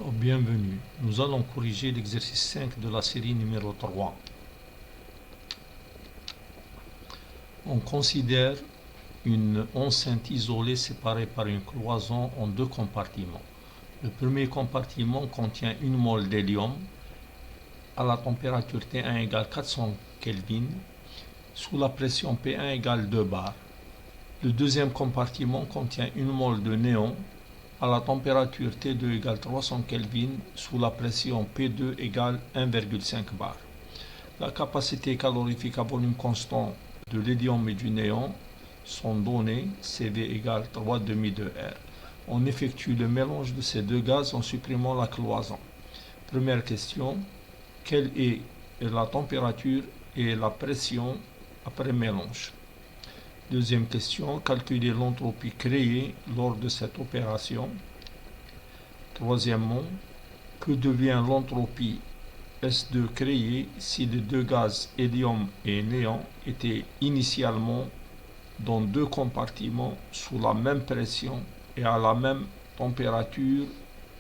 Bienvenue, nous allons corriger l'exercice 5 de la série numéro 3. On considère une enceinte isolée séparée par une cloison en deux compartiments. Le premier compartiment contient une mole d'hélium à la température T1 égale 400 Kelvin sous la pression P1 égale 2 bar. Le deuxième compartiment contient une mole de néon à la température T2 égale 300 Kelvin sous la pression P2 égale 1,5 bar. La capacité calorifique à volume constant de l'hélium et du néon sont données, CV égale 3,2R. On effectue le mélange de ces deux gaz en supprimant la cloison. Première question, quelle est la température et la pression après mélange? Deuxième question, calculer l'entropie créée lors de cette opération. Troisièmement, que devient l'entropie S2 créée si les deux gaz hélium et néon étaient initialement dans deux compartiments sous la même pression et à la même température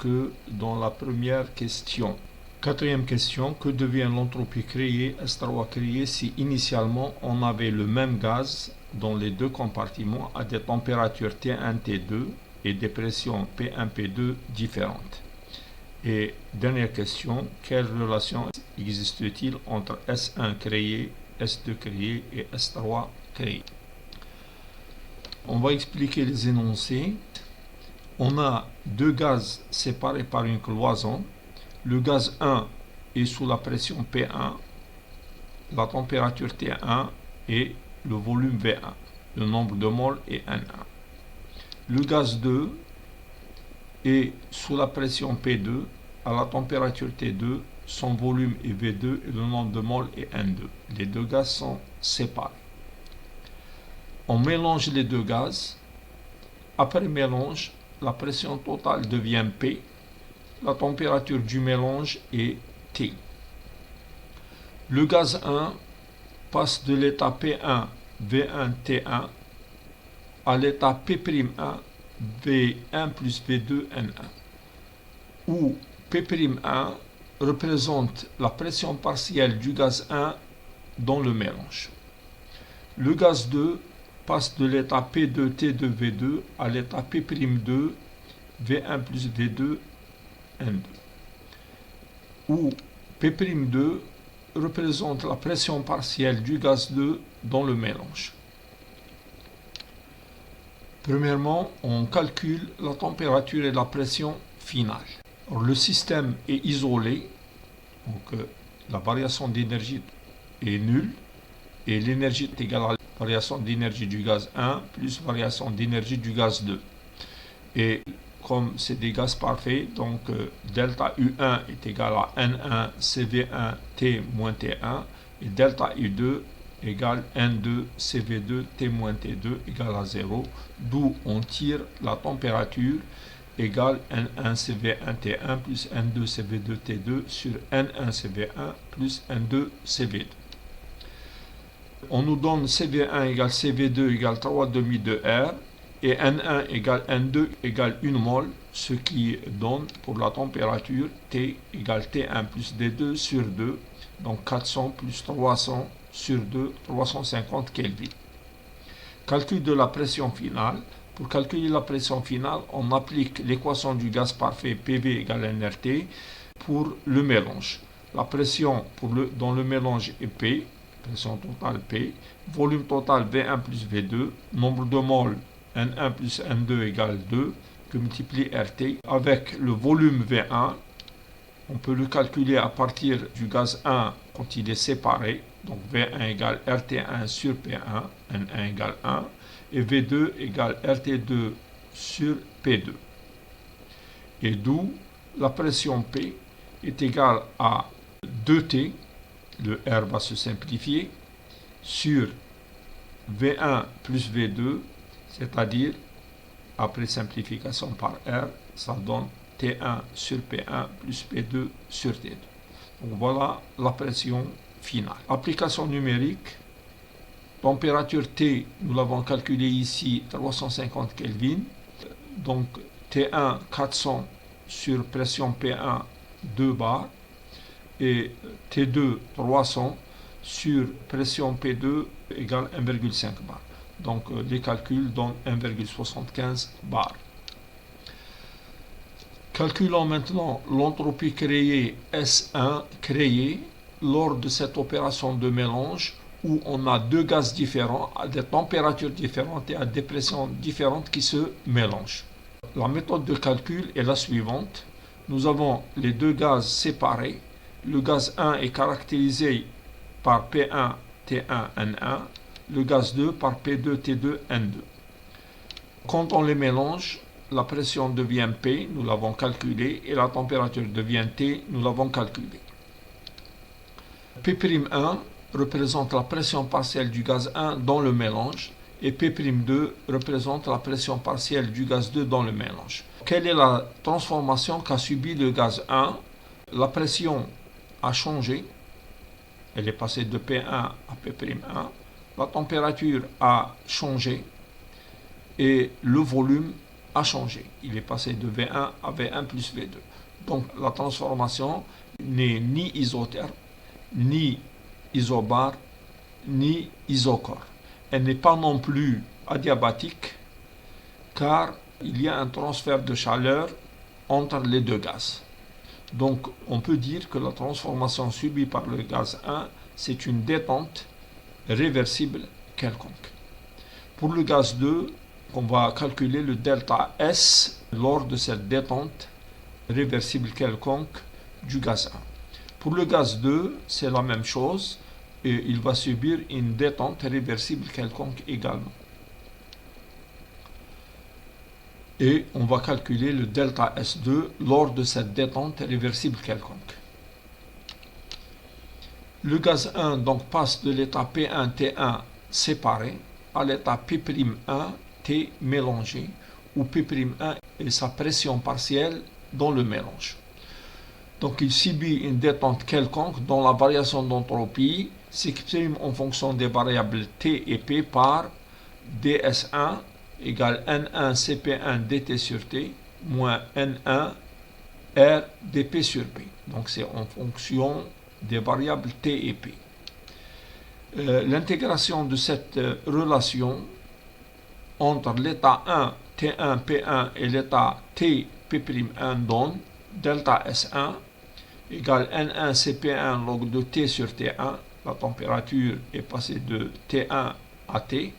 que dans la première question. Quatrième question, que devient l'entropie créée, S3 créée si initialement on avait le même gaz dans les deux compartiments à des températures T1, T2 et des pressions P1, P2 différentes. Et dernière question, quelle relation existe-t-il entre S1 créé, S2 créé et S3 créé? On va expliquer les énoncés. On a deux gaz séparés par une cloison. Le gaz 1 est sous la pression P1, la température T1 et le volume V1. Le nombre de moles est N1. Le gaz 2 est sous la pression P2, à la température T2, son volume est V2 et le nombre de moles est N2. Les deux gaz sont séparés. On mélange les deux gaz. Après mélange, la pression totale devient P. La température du mélange est T. Le gaz 1 passe de l'état P1 V1 T1 à l'état P'1 V1 plus V2 N1, où P'1 représente la pression partielle du gaz 1 dans le mélange. Le gaz 2 passe de l'état P2 T2 V2 à l'état P'2 V1 plus V2 N2, où P'2 représente la pression partielle du gaz 2 dans le mélange. Premièrement, on calcule la température et la pression finale. Alors, le système est isolé, donc la variation d'énergie est nulle et l'énergie est égale à la variation d'énergie du gaz 1 plus variation d'énergie du gaz 2. Et comme c'est des gaz parfaits, donc delta U1 est égal à N1 CV1 T moins T1 et delta U2 égale N2 CV2 T moins T2 égale à 0, d'où on tire la température égale N1 CV1 T1 plus N2 CV2 T2 sur N1 CV1 plus N2 CV2. On nous donne CV1 égale CV2 égale 3,2R et N1 égale N2 égale 1 mol, ce qui donne pour la température T égale T1 plus D2 sur 2, donc 400 plus 300 sur 2, 350 Kelvin. Calcul de la pression finale. Pour calculer la pression finale, on applique l'équation du gaz parfait PV égale nRT pour le mélange. La pression dans le mélange est P, pression totale P, volume total V1 plus V2, nombre de moles N1 plus N2 égale 2, que multiplie RT. Avec le volume V1, on peut le calculer à partir du gaz 1 quand il est séparé. Donc V1 égale RT1 sur P1, N1 égale 1, et V2 égale RT2 sur P2. Et d'où la pression P est égale à 2T, le R va se simplifier, sur V1 plus V2, c'est-à-dire, après simplification par R, ça donne T1 sur P1 plus P2 sur T2. Donc voilà la pression finale. Application numérique. Température T, nous l'avons calculé ici, 350 Kelvin. Donc T1 400 sur pression P1 2 bars et T2 300 sur pression P2 égale 1,5 bar. Donc les calculs donnent 1,75 bar. Calculons maintenant l'entropie créée S1 créée lors de cette opération de mélange où on a deux gaz différents à des températures différentes et à des pressions différentes qui se mélangent. La méthode de calcul est la suivante. Nous avons les deux gaz séparés. Le gaz 1 est caractérisé par P1, T1, N1. Le gaz 2 par P2, T2, N2. Quand on les mélange, la pression devient P, nous l'avons calculé, et la température devient T, nous l'avons calculé. P'1 représente la pression partielle du gaz 1 dans le mélange, et P'2 représente la pression partielle du gaz 2 dans le mélange. Quelle est la transformation qu'a subi le gaz 1? La pression a changé, elle est passée de P1 à P'1, la température a changé, et le volume a changé. Il est passé de V1 à V1 plus V2. Donc la transformation n'est ni isotherme, ni isobare, ni isochore. Elle n'est pas non plus adiabatique, car il y a un transfert de chaleur entre les deux gaz. Donc on peut dire que la transformation subie par le gaz 1, c'est une détente réversible quelconque. Pour le gaz 2, on va calculer le delta S lors de cette détente réversible quelconque du gaz 1. Pour le gaz 2, c'est la même chose et il va subir une détente réversible quelconque également. Et on va calculer le delta S2 lors de cette détente réversible quelconque. Le gaz 1 donc passe de l'état P1, T1 séparé à l'état P'1, T mélangé, où P'1 est sa pression partielle dans le mélange. Donc il subit une détente quelconque dont la variation d'entropie s'exprime en fonction des variables T et P par ds1 égale N1 Cp1 dt sur T moins N1 R dP sur P. Donc c'est en fonction des variables T et P. L'intégration de cette relation entre l'état 1 T1 P1 et l'état T P'1 donne delta S1 égale N1 Cp1 log de T sur T1, la température est passée de T1 à T,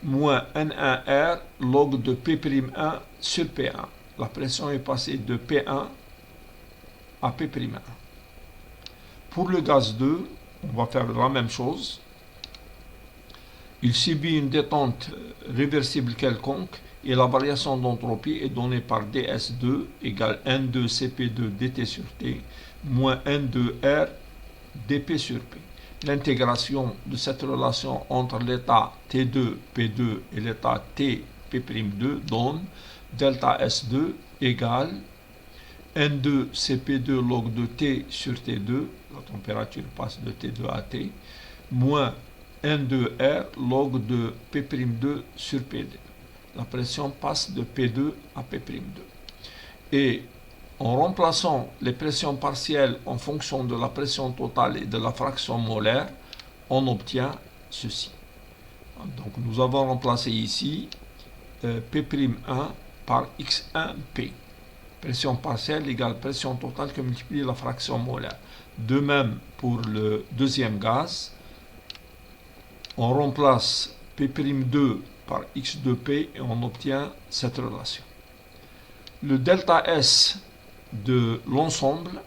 moins N1R log de P'1 sur P1, la pression est passée de P1 à P'1. Pour le gaz 2, on va faire la même chose. Il subit une détente réversible quelconque et la variation d'entropie est donnée par ds2 égale N2 Cp2 dt sur T moins N2R dP sur P. L'intégration de cette relation entre l'état T2 P2 et l'état T P'2 donne delta S2 égale N2 Cp2 log de T sur T2, la température passe de T2 à T, moins N2R log de P'2 sur P2. La pression passe de P2 à P'2. Et en remplaçant les pressions partielles en fonction de la pression totale et de la fraction molaire, on obtient ceci. Donc nous avons remplacé ici P'1 par X1P. Pression partielle égale pression totale qui multiplie la fraction molaire. De même pour le deuxième gaz, on remplace P'2 par X2P et on obtient cette relation. Le delta S de l'ensemble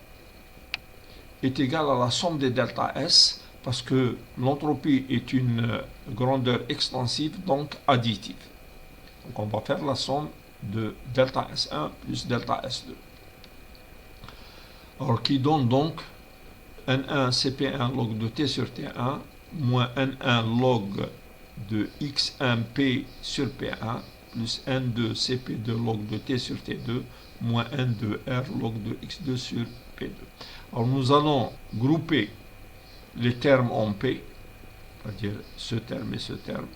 est égal à la somme des delta S parce que l'entropie est une grandeur extensive, donc additive. Donc on va faire la somme de delta S1 plus delta S2. Alors qui donne donc N1 Cp1 log de T sur T1 moins N1 log de X1P sur P1 plus N2 Cp2 log de T sur T2 moins N2R log de X2 sur P2. Alors nous allons grouper les termes en P, c'est-à-dire ce terme et ce terme,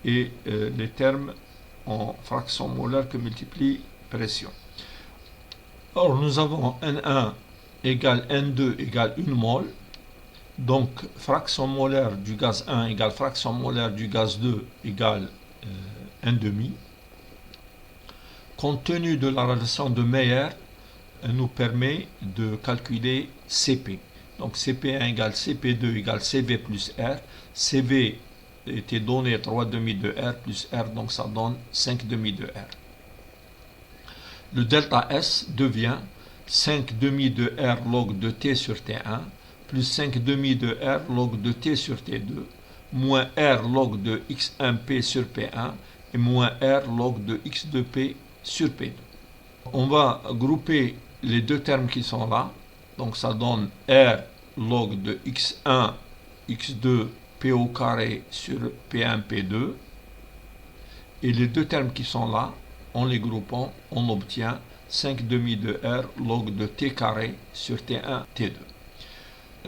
et les termes en fraction molaire que multiplie pression. Or, nous avons N1 égale N2 égale 1 mol. Donc, fraction molaire du gaz 1 égale fraction molaire du gaz 2 égale 1,5. Compte tenu de la relation de Mayer, elle nous permet de calculer Cp. Donc Cp1 égale Cp2 égale Cv plus R. Cv était donné 3,5 de R plus R, donc ça donne 5,5 de R. Le delta S devient 5,5 de R log de T sur T1 plus 5,5 de R log de T sur T2 moins R log de X1P sur P1 et moins R log de X2P sur P2. On va grouper les deux termes qui sont là. Donc ça donne R log de X1, X2, P au carré sur P1, P2. Et les deux termes qui sont là, en les groupant, on obtient 5,5 de R log de T carré sur T1, T2.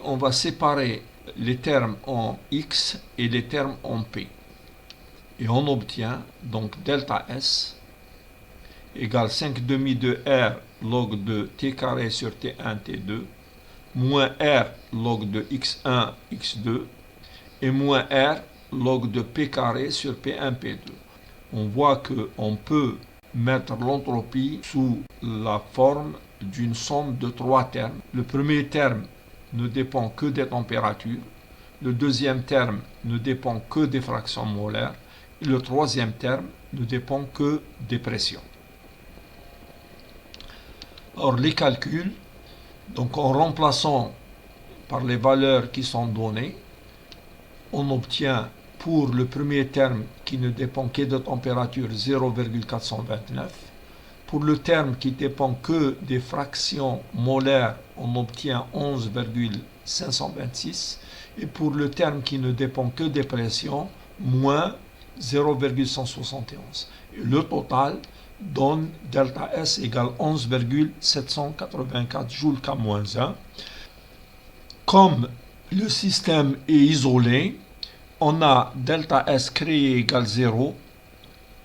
On va séparer les termes en X et les termes en P. Et on obtient donc delta S égale 5,5 de R log de T carré sur T1, T2, moins R log de X1, X2, et moins R log de P carré sur P1, P2. On voit qu'on peut mettre l'entropie sous la forme d'une somme de trois termes. Le premier terme ne dépend que des températures, le deuxième terme ne dépend que des fractions molaires, et le troisième terme ne dépend que des pressions. Or, les calculs, donc en remplaçant par les valeurs qui sont données, on obtient pour le premier terme qui ne dépend que de température 0,429. Pour le terme qui dépend que des fractions molaires, on obtient 11,526. Et pour le terme qui ne dépend que des pressions, moins 0,171. Le total donne delta S égale 11,784 joules K-1. Comme le système est isolé, on a delta S créé égale 0,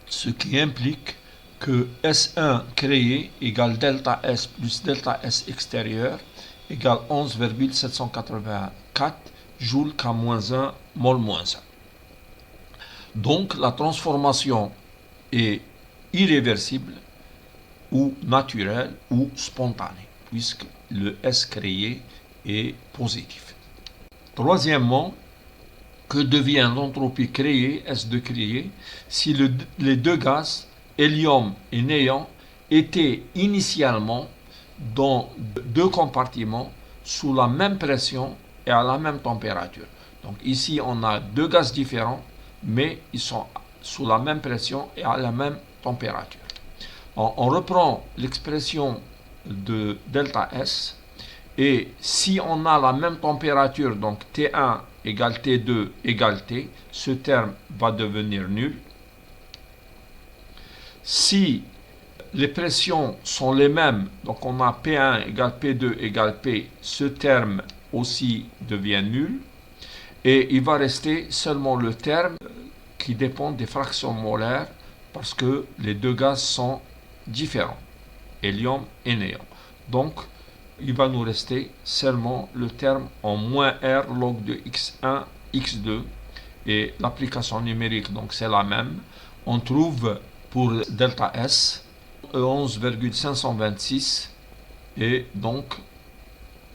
ce qui implique que S1 créé égale delta S plus delta S extérieur égale 11,784 joules K-1 mol-1. Donc la transformation est irréversible ou naturelle ou spontanée, puisque le S créé est positif. Troisièmement, que devient l'entropie créée, S2 créé, si les deux gaz, hélium et néant, étaient initialement dans deux compartiments sous la même pression et à la même température. Donc ici, on a deux gaz différents, mais ils sont sous la même pression et à la même température. On reprend l'expression de delta S, et si on a la même température, donc T1 égale T2 égale T, ce terme va devenir nul. Si les pressions sont les mêmes, donc on a P1 égale P2 égale P, ce terme aussi devient nul. Et il va rester seulement le terme qui dépend des fractions molaires, parce que les deux gaz sont différents, hélium et néant. Donc, il va nous rester seulement le terme en moins R log de X1, X2, et l'application numérique, donc c'est la même. On trouve pour delta S 11,526, et donc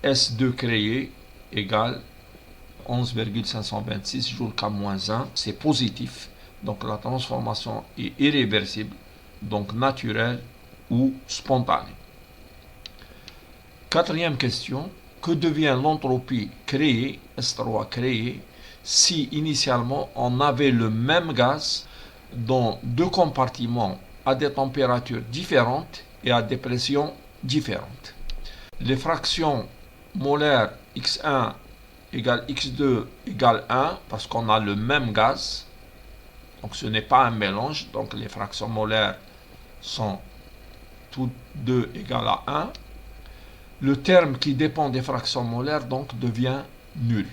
S2 créé égale 11,526 joules K-1, c'est positif, donc la transformation est irréversible, donc naturelle ou spontanée. Quatrième question, que devient l'entropie créée, S3 créée, si initialement on avait le même gaz dans deux compartiments à des températures différentes et à des pressions différentes? Les fractions molaires X1 égale X2 égale 1, parce qu'on a le même gaz, donc ce n'est pas un mélange, donc les fractions molaires sont toutes deux égales à 1. Le terme qui dépend des fractions molaires donc devient nul.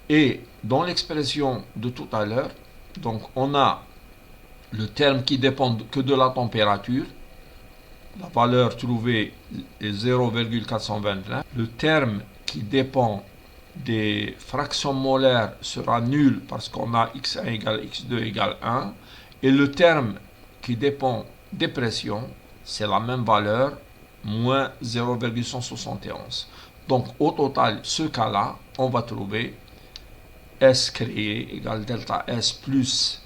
Et dans l'expression de tout à l'heure, donc on a le terme qui dépend que de la température, la valeur trouvée est 0,429. Le terme qui dépend des fractions molaires sera nul parce qu'on a x1 égale x2 égale 1. Et le terme qui dépend des pressions, c'est la même valeur, moins 0,171. Donc au total, ce cas-là, on va trouver S créé égale delta S plus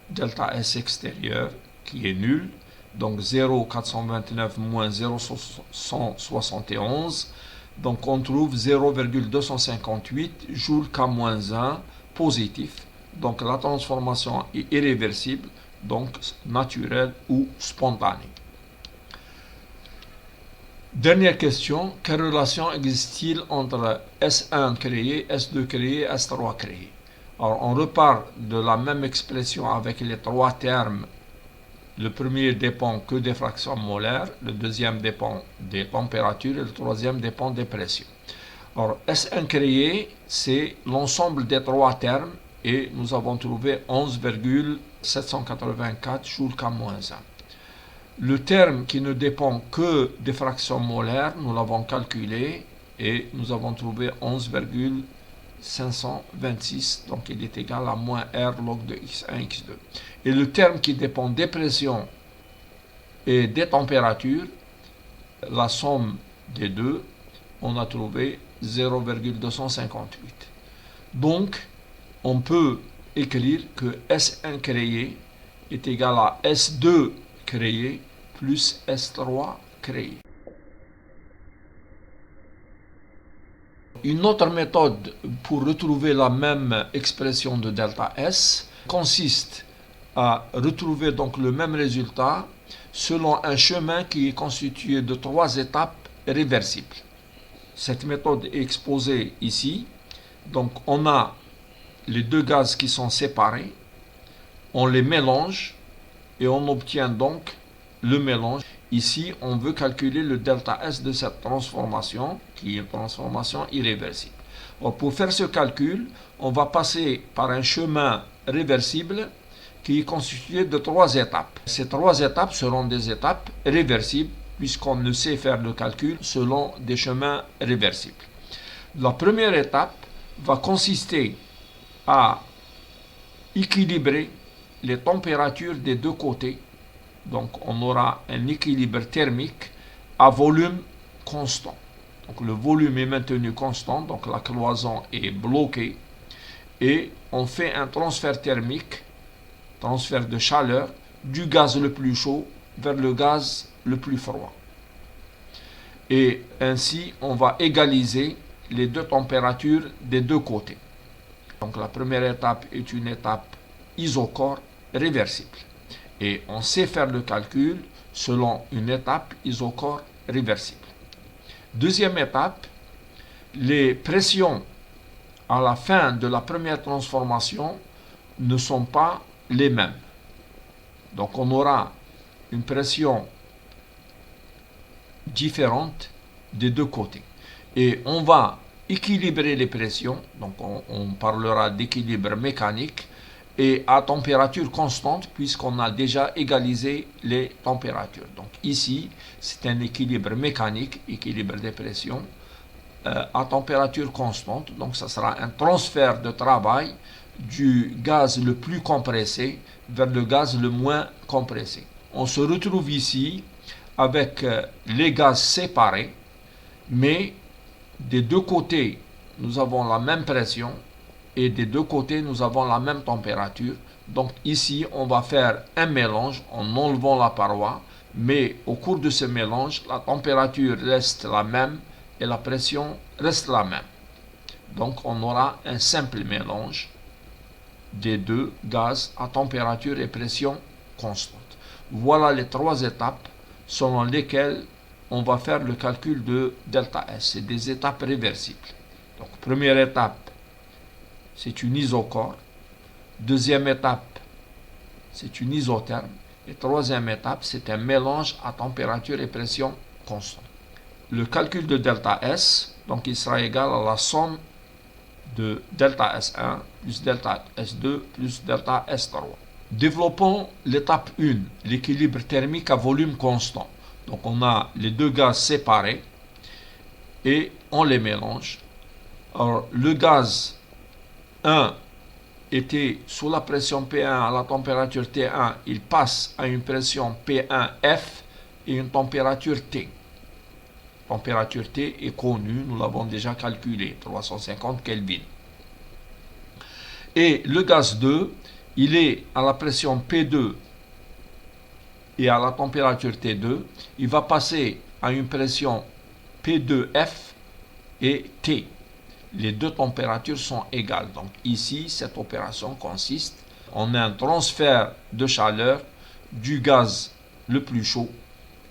delta S extérieur qui est nul. Donc 0,429 moins 0,171. Donc on trouve 0,258 joule K-1 positif. Donc la transformation est irréversible, donc naturelle ou spontanée. Dernière question, quelle relation existe-t-il entre S1 créé, S2 créé, S3 créé? Alors on repart de la même expression avec les trois termes. Le premier dépend que des fractions molaires, le deuxième dépend des températures et le troisième dépend des pressions. Alors S1 créé, c'est l'ensemble des trois termes et nous avons trouvé 11,784 joules K-1. Le terme qui ne dépend que des fractions molaires, nous l'avons calculé et nous avons trouvé 11,526, donc il est égal à moins R log de x1, x2. Et le terme qui dépend des pressions et des températures, la somme des deux, on a trouvé 0,258. Donc, on peut écrire que S1 créé est égal à S2 créé plus S3 créé. Une autre méthode pour retrouver la même expression de delta S consiste à retrouver donc le même résultat selon un chemin qui est constitué de trois étapes réversibles. Cette méthode est exposée ici. Donc on a les deux gaz qui sont séparés, on les mélange et on obtient donc le mélange. Ici, on veut calculer le delta S de cette transformation, qui est une transformation irréversible. Alors, pour faire ce calcul, on va passer par un chemin réversible qui est constitué de trois étapes. Ces trois étapes seront des étapes réversibles, puisqu'on ne sait faire le calcul selon des chemins réversibles. La première étape va consister à équilibrer les températures des deux côtés. Donc on aura un équilibre thermique à volume constant. Donc le volume est maintenu constant, donc la cloison est bloquée et on fait un transfert thermique, transfert de chaleur du gaz le plus chaud vers le gaz le plus froid. Et ainsi on va égaliser les deux températures des deux côtés. Donc la première étape est une étape isochore réversible. Et on sait faire le calcul selon une étape isochore réversible. Deuxième étape, les pressions à la fin de la première transformation ne sont pas les mêmes. Donc on aura une pression différente des deux côtés. Et on va équilibrer les pressions, donc on parlera d'équilibre mécanique, et à température constante puisqu'on a déjà égalisé les températures. Donc ici, c'est un équilibre mécanique, équilibre des pressions, à température constante. Donc ça sera un transfert de travail du gaz le plus compressé vers le gaz le moins compressé. On se retrouve ici avec les gaz séparés, mais des deux côtés, nous avons la même pression, et des deux côtés, nous avons la même température. Donc ici, on va faire un mélange en enlevant la paroi, mais au cours de ce mélange, la température reste la même et la pression reste la même. Donc on aura un simple mélange des deux gaz à température et pression constante. Voilà les trois étapes selon lesquelles on va faire le calcul de delta S. C'est des étapes réversibles. Donc première étape, c'est une isochore. Deuxième étape, c'est une isotherme. Et troisième étape, c'est un mélange à température et pression constante. Le calcul de delta S, donc il sera égal à la somme de delta S1 plus delta S2 plus delta S3. Développons l'étape 1, l'équilibre thermique à volume constant. Donc on a les deux gaz séparés et on les mélange. Alors le gaz 1 était sous la pression P1 à la température T1, il passe à une pression P1F et une température T. Température T est connue, nous l'avons déjà calculé, 350 Kelvin. Et le gaz 2, il est à la pression P2 et à la température T2, il va passer à une pression P2F et T. Les deux températures sont égales. Donc ici, cette opération consiste en un transfert de chaleur du gaz le plus chaud,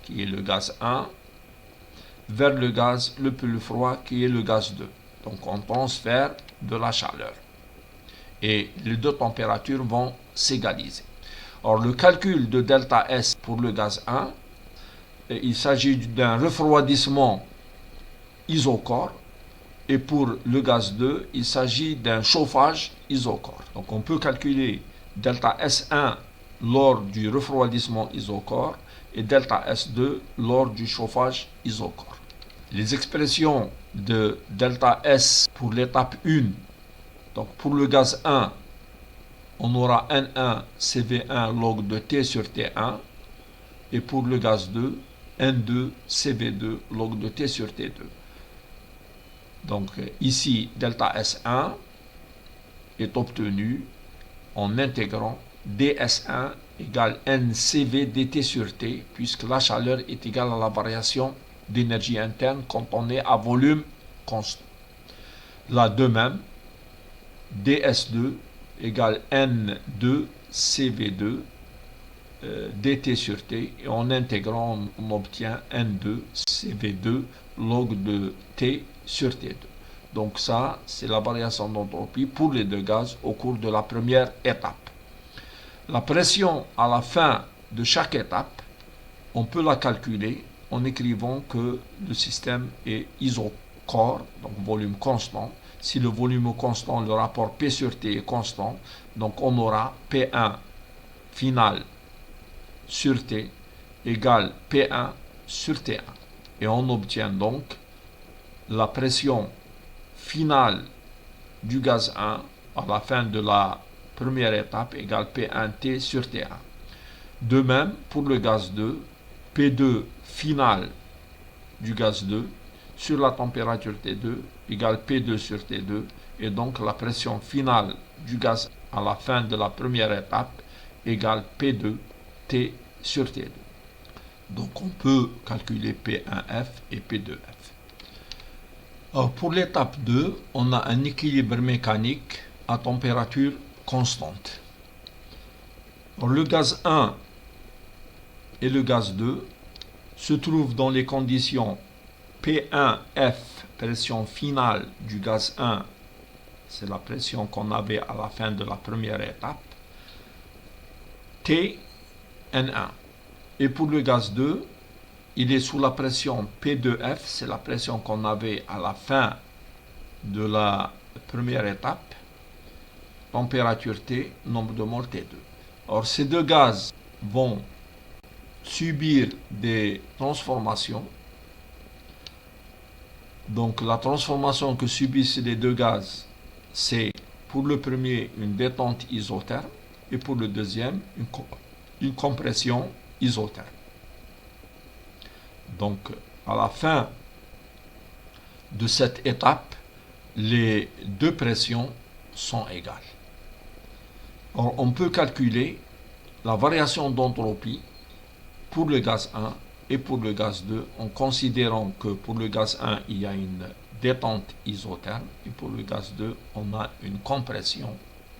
qui est le gaz 1, vers le gaz le plus froid, qui est le gaz 2. Donc on transfère de la chaleur. Et les deux températures vont s'égaliser. Or, le calcul de delta S pour le gaz 1, il s'agit d'un refroidissement isochore. Et pour le gaz 2, il s'agit d'un chauffage isochore. Donc on peut calculer delta S1 lors du refroidissement isochore et delta S2 lors du chauffage isochore. Les expressions de delta S pour l'étape 1, donc pour le gaz 1, on aura N1 CV1 log de T sur T1 et pour le gaz 2, N2 CV2 log de T sur T2. Donc ici, delta S1 est obtenu en intégrant ds1 égale NCV dt sur T, puisque la chaleur est égale à la variation d'énergie interne quand on est à volume constant. Là, de même, ds2 égale N2 CV2 dt sur T, et en intégrant, on obtient N2 CV2 log de T sur T2. Donc ça, c'est la variation d'entropie pour les deux gaz au cours de la première étape. La pression à la fin de chaque étape, on peut la calculer en écrivant que le système est isochore, donc volume constant. Si le volume est constant, le rapport P sur T est constant, donc on aura P1 final sur T égale P1 sur T1. Et on obtient donc la pression finale du gaz 1 à la fin de la première étape égale P1T sur T1. De même, pour le gaz 2, P2 final du gaz 2 sur la température T2 égale P2 sur T2, et donc la pression finale du gaz à la fin de la première étape égale P2T sur T2. Donc on peut calculer P1F et P2F. Alors pour l'étape 2, on a un équilibre mécanique à température constante. Alors le gaz 1 et le gaz 2 se trouvent dans les conditions P1F, pression finale du gaz 1, c'est la pression qu'on avait à la fin de la première étape, T, N1. Et pour le gaz 2, il est sous la pression P2F, c'est la pression qu'on avait à la fin de la première étape, température T, nombre de moles T2. Or, ces deux gaz vont subir des transformations. Donc, la transformation que subissent les deux gaz, c'est pour le premier une détente isotherme et pour le deuxième une compression isotherme. Donc, à la fin de cette étape, les deux pressions sont égales. Or, on peut calculer la variation d'entropie pour le gaz 1 et pour le gaz 2 en considérant que pour le gaz 1, il y a une détente isotherme et pour le gaz 2, on a une compression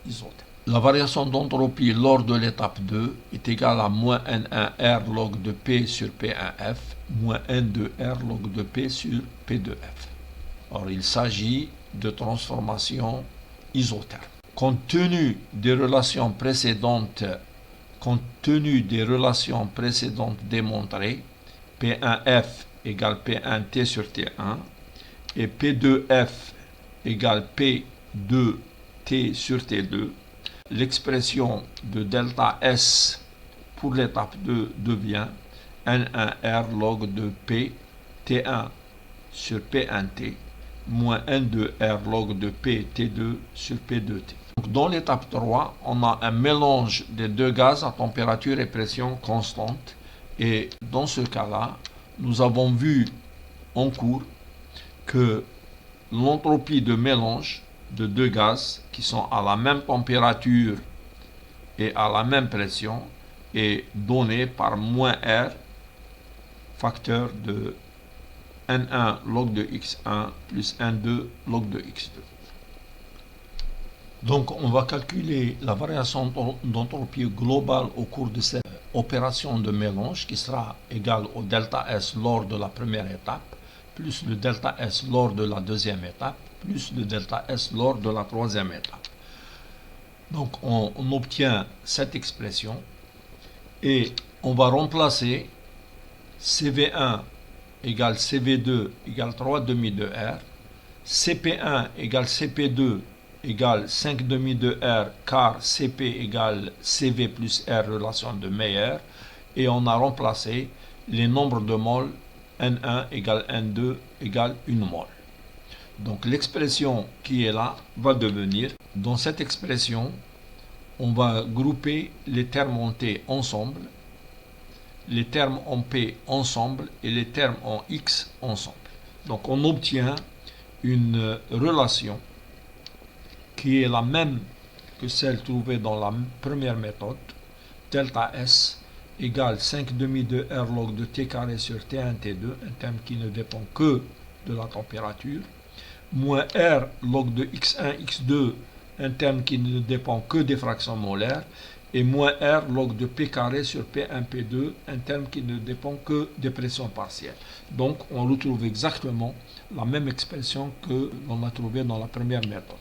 isotherme. La variation d'entropie lors de l'étape 2 est égale à moins N1R log de P sur P1F moins N2R log de P sur P2F. Or, il s'agit de transformation isotherme. Compte tenu des relations précédentes démontrées, P1F égale P1T sur T1 et P2F égale P2T sur T2, l'expression de delta S pour l'étape 2 devient N1R log de P T1 sur P1T moins N2R log de P T2 sur P2T. Donc, dans l'étape 3, on a un mélange des deux gaz à température et pression constante. Et dans ce cas-là, nous avons vu en cours que l'entropie de mélange de deux gaz qui sont à la même température et à la même pression est donnée par moins R facteur de N1 log de X1 plus N2 log de X2. Donc on va calculer la variation d'entropie globale au cours de cette opération de mélange qui sera égale au delta S lors de la première étape, plus le delta S lors de la deuxième étape, plus le delta S lors de la troisième étape. Donc on obtient cette expression et on va remplacer CV1 égale CV2 égale 3 demi de R, CP1 égale CP2 égale 5 demi de R car CP égale CV plus R relation de Mayer, et on a remplacé les nombres de moles N1 égale N2 égale 1 mol. Donc l'expression qui est là va devenir, dans cette expression, on va grouper les termes en T ensemble, les termes en P ensemble et les termes en X ensemble. Donc on obtient une relation qui est la même que celle trouvée dans la première méthode, delta S égale 5 demi de R log de T carré sur T1 T2, un terme qui ne dépend que de la température, moins R log de X1 X2, un terme qui ne dépend que des fractions molaires, et moins R log de P carré sur P1 P2, un terme qui ne dépend que des pressions partielles. Donc on retrouve exactement la même expression que l'on a trouvée dans la première méthode.